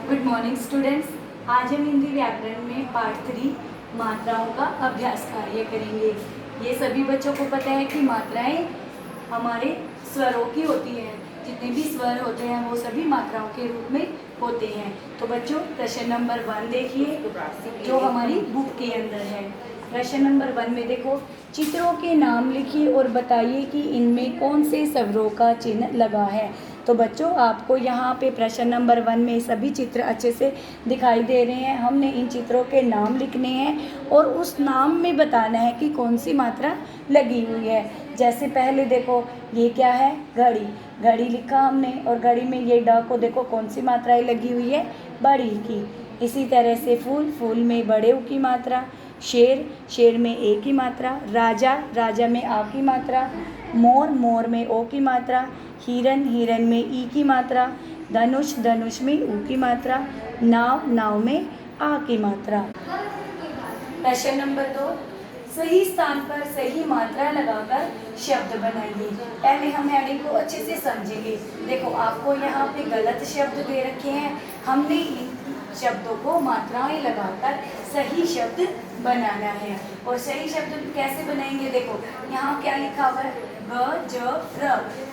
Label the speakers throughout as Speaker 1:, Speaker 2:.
Speaker 1: Good morning students. आज हम हिंदी व्याकरण में पार्ट 3 मात्राओं का अभ्यास कार्य करेंगे। ये सभी बच्चों को पता है कि मात्राएं हमारे स्वरों की होती हैं। जितने भी स्वर होते हैं वो सभी मात्राओं के रूप में होते हैं। तो बच्चों प्रश्न नंबर 1 देखिए जो हमारी बुक के अंदर है। प्रश्न नंबर 1 में देखो, चित्रों के नाम लिखिए और बताइए कि इनमें कौन से स्वरों का चिन्ह लगा है। तो बच्चों आपको यहाँ पे प्रश्न नंबर 1 में सभी चित्र अच्छे से दिखाई दे रहे हैं। हमने इन चित्रों के नाम लिखने हैं और उस नाम में बताना है कि कौन सी मात्रा लगी हुई है। जैसे पहले देखो ये क्या है, घड़ी। घड़ी लिखा हमने और घड़ी में ये ड को देखो कौन सी मात्राएं लगी हुई है, बड़ी की। इसी तरह से फूल, फूल में बड़े ऊ की मात्रा। शेर, शेर में ए की मात्रा। राजा, राजा में आ की मात्रा। मोर, मोर में ओ की मात्रा। हिरन, हिरन में ई की मात्रा। धनुष, धनुष में ऊ की मात्रा। नाव, नाव में आ की मात्रा। प्रश्न नंबर 2, सही स्थान पर सही मात्रा लगाकर शब्द बनाइए। पहले हम हेडिंग को अच्छे से समझेंगे। देखो आपको यहाँ पे गलत शब्द दे रखे हैं। हमने इन शब्दों को मात्राएं लगाकर सही शब्द बनाना है। और सही शब्द कैसे बनाएंगे, देखो यहाँ क्या लिखा हुआ है, ग ज र।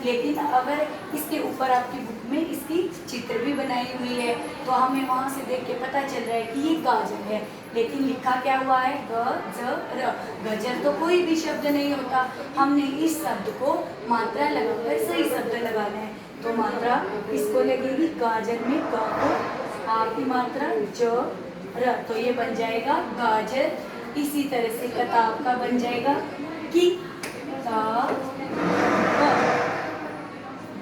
Speaker 1: लेकिन अगर इसके ऊपर आपकी बुक में इसकी चित्र भी बनाई हुई है तो हमें वहाँ से देख के पता चल रहा है कि ये गाजर है, लेकिन लिखा क्या हुआ है, ग ज र। गजर तो कोई भी शब्द नहीं होता। हमने इस शब्द को मात्रा लगाकर सही शब्द लगाना है। तो मात्रा इसको लगेगी, गाजर में ग को आ की मात्रा, ज र, तो ये बन जाएगा गाजर। इसी तरह से किताब का बन जाएगा कि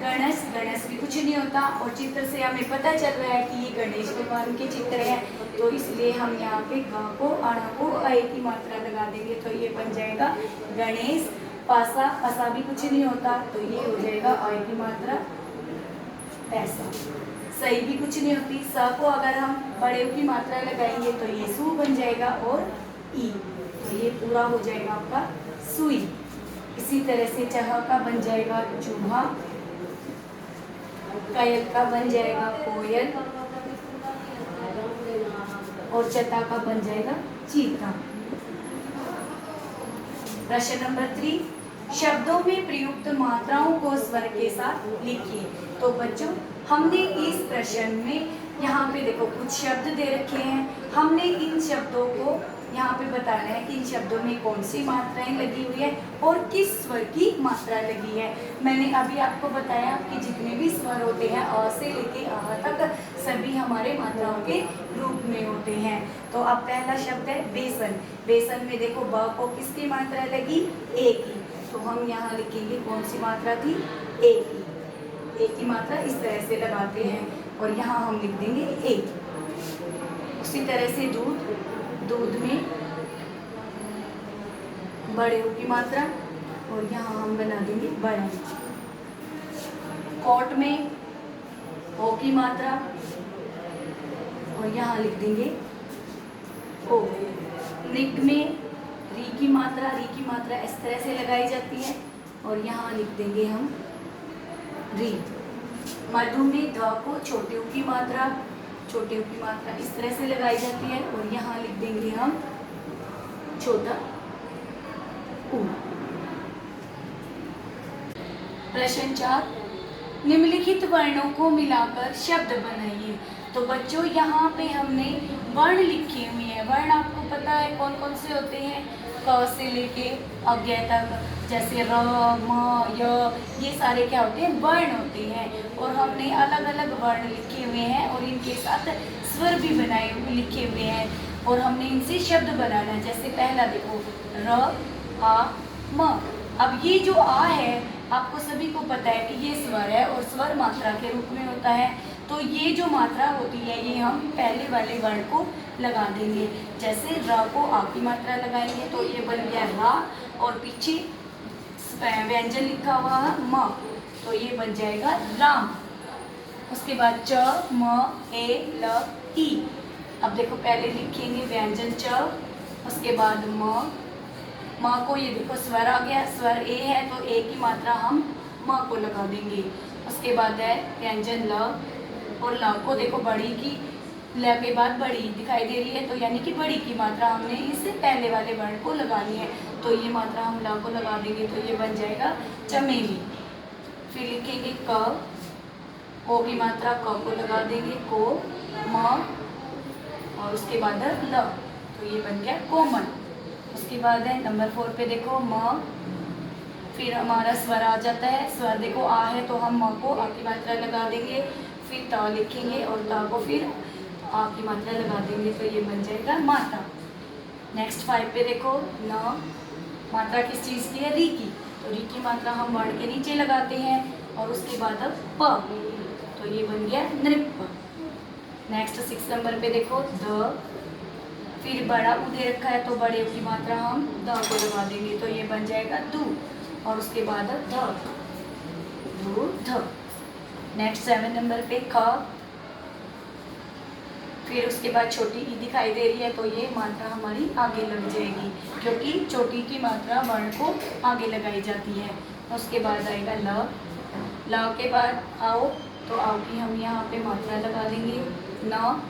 Speaker 1: गणेश, गणेश भी कुछ नहीं होता और चित्र से हमें पता चल रहा है कि ये गणेश भगवान के चित्र है, तो इसलिए हम यहाँ पे ग को अण को अ की मात्रा लगा देंगे तो ये बन जाएगा गणेश। पासा, पसा भी कुछ नहीं होता तो ये हो जाएगा अ की मात्रा, पैसा। सही भी कुछ नहीं होती, स को अगर हम बड़े की मात्रा लगाएंगे तो ये सु बन जाएगा और ई, तो ये पूरा हो जाएगा आपका सुई। इसी तरह से चह का बन जाएगा चूहा। कयल का बन जाएगा कोयल और चता का बन जाएगा चीता। प्रश्न नंबर 3, शब्दों में प्रयुक्त मात्राओं को स्वर के साथ लिखिए। तो बच्चों हमने इस प्रश्न में यहाँ पे देखो कुछ शब्द दे रखे हैं। हमने इन शब्दों को यहाँ पे बताना है कि इन शब्दों में कौन सी मात्राएं लगी हुई है और किस स्वर की मात्रा लगी है। मैंने अभी आपको बताया कि जितने भी स्वर होते हैं अ से लेके आ तक सभी हमारे मात्राओं के रूप में होते हैं। तो अब पहला शब्द है बेसन। बेसन में देखो ब को किसकी मात्रा लगी, ए की, तो हम यहाँ लिखेंगे कौन सी मात्रा थी, ए की। ए की मात्रा इस तरह से लगाते हैं और यहाँ हम लिख देंगे ए। उसी तरह से दूध, दूध में बड़े की मात्रा और यहाँ हम बना देंगे बड़ा। कोट में ओ की मात्रा और यहाँ लिख देंगे ओ। नृत्य में री की मात्रा, री की मात्रा इस तरह से लगाई जाती है और यहाँ लिख देंगे हम री। मधु में ध को छोटे ऊ की मात्रा, छोटे ऊ की मात्रा इस तरह से लगाई जाती है और यहाँ लिख देंगे हम छोटा ऊ। प्रश्न 4, निम्नलिखित वर्णों को मिलाकर शब्द बनाइए। तो बच्चों यहाँ पे हमने वर्ण लिखे हुए हैं। वर्ण आपको पता है कौन कौन से होते हैं, क से लेके अज्ञ तक, जैसे र, म, य, ये सारे क्या होते हैं, वर्ण होते हैं। और हमने अलग अलग वर्ण लिखे हुए हैं और इनके साथ स्वर भी बनाए हुए लिखे हुए हैं और हमने इनसे शब्द बनाना है। जैसे पहला देखो र, आ, म। अब ये जो आ है आपको सभी को पता है कि ये स्वर है और स्वर मात्रा के रूप में होता है। तो ये जो मात्रा होती है ये हम पहले वाले वर्ण को लगा देंगे। जैसे र को आ की मात्रा लगाएंगे तो ये बन गया रा और पीछे व्यंजन लिखा हुआ है म, तो ये बन जाएगा राम। उसके बाद च, म, ए, ल, ई। अब देखो पहले लिखेंगे व्यंजन च, उसके बाद म, म को ये देखो स्वर आ गया, स्वर ए है तो ए की मात्रा हम म को लगा देंगे। उसके बाद है व्यंजन ल और ल को देखो बड़ी की ल के बाद बड़ी दिखाई दे रही है, तो यानी कि बड़ी की मात्रा हमने इस पहले वाले वर्ण को लगानी है। तो ये मात्रा हम ला को लगा देंगे तो ये बन जाएगा चमेली। फिर लिखेंगे क, को की मात्रा क को लगा देंगे को, म और उसके बाद ल, तो ये बन गया कोमल। उसके बाद है नंबर 4 पे देखो म, फिर हमारा स्वर आ जाता है। स्वर देखो आ है तो हम म को आ की मात्रा लगा देंगे, फिर ता लिखेंगे और ता को फिर आ की मात्रा लगा देंगे, तो ये बन जाएगा माता। नेक्स्ट 5 पे देखो न, मात्रा किस चीज़ की है? री की। तो री की मात्रा हम वर्ण के नीचे लगाते हैं और उसके बाद अब प, तो ये बन गया नृप। नेक्स्ट 6 नंबर पे देखो द, फिर बड़ा उ दे रखा है तो बड़े की मात्रा हम द को लगा देंगे, तो ये बन जाएगा दू और उसके बाद ध, दूध। नेक्स्ट 7 नंबर पे ख, फिर उसके बाद छोटी ई दिखाई दे रही है तो ये मात्रा हमारी आगे लग जाएगी, क्योंकि छोटी की मात्रा वर्ण को आगे लगाई जाती है। उसके बाद आएगा ल, ल के बाद आओ, तो आओ की हम यहाँ पे मात्रा लगा देंगे न,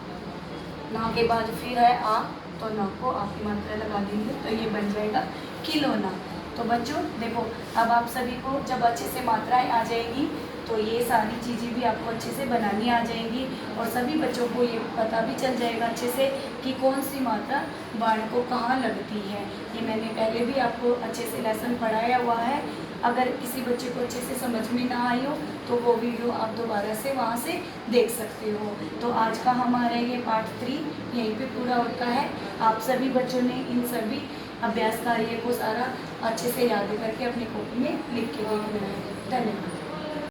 Speaker 1: न के बाद फिर है आ, तो न को आ की मात्रा लगा देंगे, तो ये बन जाएगा खिलौना। तो बच्चों देखो, अब आप सभी को जब अच्छे से मात्राएं आ जाएगी तो ये सारी चीज़ें भी आपको अच्छे से बनानी आ जाएंगी और सभी बच्चों को ये पता भी चल जाएगा अच्छे से कि कौन सी मात्रा वर्ण को कहाँ लगती है। ये मैंने पहले भी आपको अच्छे से लेसन पढ़ाया हुआ है। अगर किसी बच्चे को अच्छे से समझ में ना आई हो तो वो वीडियो आप दोबारा से वहाँ से देख सकते हो। तो आज का हमारा ये पार्ट 3 यहीं पे पूरा होता है। आप सभी बच्चों ने इन सभी अभ्यास कार्य को सारा अच्छे से याद करके अपनी कॉपी में लिख के देखना है। धन्यवाद।